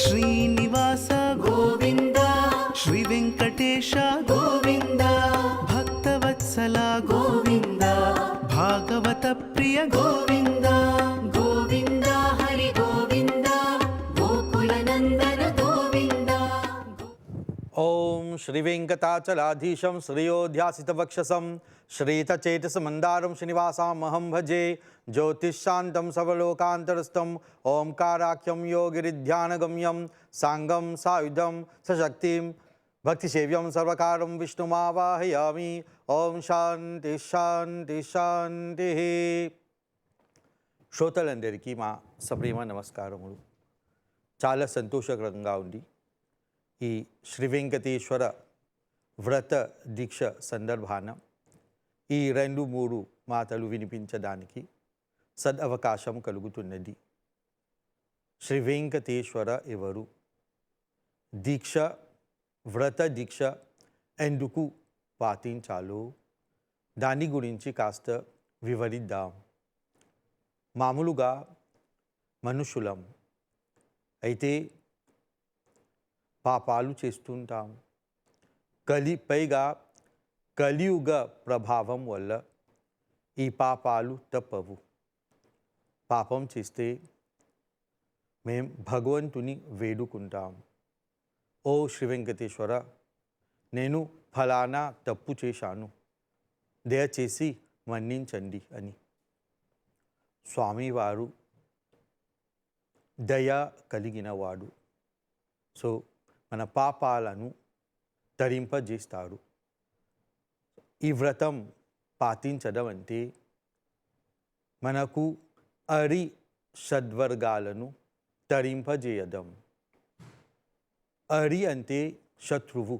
శ్రీనివాస గోవింద శ్రీ వెంకటేశ గోవింద భక్తవత్సల గోవింద భాగవత ప్రియ గోవింద గోవింద హరి గోవింద గోకుల నందన గోవింద. ఓం శ్రీ వెంకటాచలాధీశం శ్రీయోధ్యాసితవక్షసం శ్రీతచేతసమందారం శ్రీనివాసామహం భజే జ్యోతిశాంతం సర్వలోకాంతరస్థం ఓంకారాఖ్యం యోగిరిధ్యానగమ్యం సాంగం సాయుధం సశక్తిం భక్తిసేవ్యం సర్వకారం విష్ణుమావాహయామి. ఓం శాంతి శాంతి శాంతి. శ్రోతలందరికీ మా సప్రేమ నమస్కారములు. చాలా సంతోషకరంగా ఉంది ఈ శ్రీ వెంకటేశ్వర వ్రత దీక్ష సందర్భాన ఈ 2-3 మాటలు వినిపించడానికి సదవకాశం కలుగుతున్నది. శ్రీ వెంకటేశ్వర ఎవరు, దీక్ష వ్రత దీక్ష ఎందుకు పాటించాలో దాని గురించి కాస్త వివరిద్దాం. మామూలుగా మనుషులం అయితే పాపాలు చేస్తుంటాం. పైగా కలియుగ ప్రభావం వల్ల ఈ పాపాలు తప్పవు. పాపం చేస్తే మేం భగవంతుని వేడుకుంటాం, ఓ శ్రీ వెంకటేశ్వర, నేను ఫలానా తప్పు చేశాను, దయచేసి మన్నించండి అని. స్వామివారు దయ కలిగినవాడు. సో మన పాపాలను తరింపజేస్తాడు. ఈ వ్రతం పాటించడం అంటే మనకు అరి షడ్వర్గాలను తరింపజేయడం. అరి అంటే శత్రువు.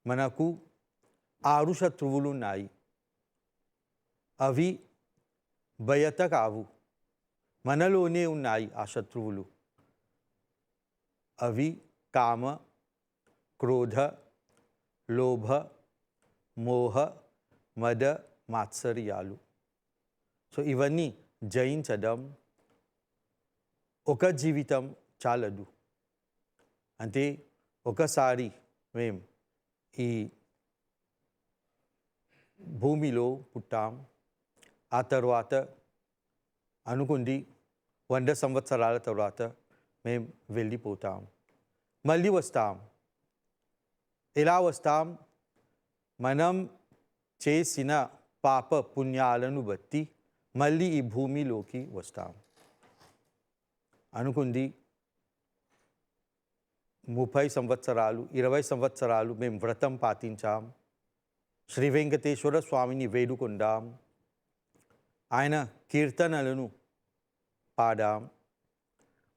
మనకు 6 శత్రువులు ఉన్నాయి. అవి బయట కావు, మనలోనే ఉన్నాయి ఆ శత్రువులు. అవి కామ, క్రోధ, లోభ, మోహ, మద, మాత్సర్యాలు. సో ఇవన్నీ జయించడం ఒక జీవితం చాలదు. అంటే ఒకసారి మేము ఈ భూమిలో పుట్టాం, ఆ తర్వాత అనుకుంది 100 సంవత్సరాల తర్వాత మేము వెళ్ళిపోతాం, మళ్ళీ వస్తాం. ఎలా వస్తాం? మనం చేసిన పాప పుణ్యాలను బట్టి మళ్ళీ ఈ భూమిలోకి వస్తాం. అనుకుంది 30 సంవత్సరాలు 20 సంవత్సరాలు మేము వ్రతం పాటించాం, శ్రీ వెంకటేశ్వర స్వామిని వేడుకొందాం, ఆయన కీర్తనలను పాడాం,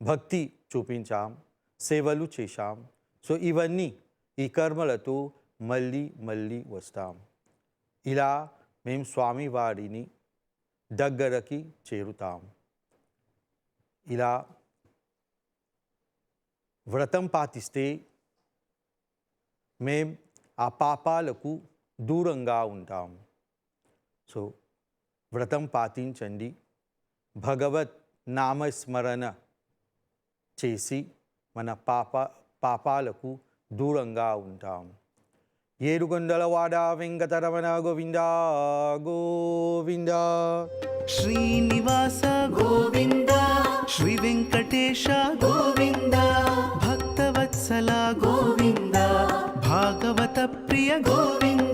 భక్తి చూపించాం, సేవలు చేశాం. సో ఇవన్నీ ఈ కర్మలతో మళ్ళీ మళ్ళీ వస్తాం. ఇలా మేము స్వామివారిని దగ్గరకి చేరుతాం. ఇలా వ్రతం పాటిస్తే మేం ఆ పాపాలకు దూరంగా ఉంటాం. సో వ్రతం పాటించండి, భగవత్ నామస్మరణ చేసి మన పాపాలకు దూరంగా ఉంటాం. ఏడుకొండలవాడ వెంకటరమణ గోవింద గోవింద. శ్రీనివాస గోవింద శ్రీ వెంకటేశ గోవింద భక్తవత్సల గోవింద భాగవత ప్రియ గోవింద.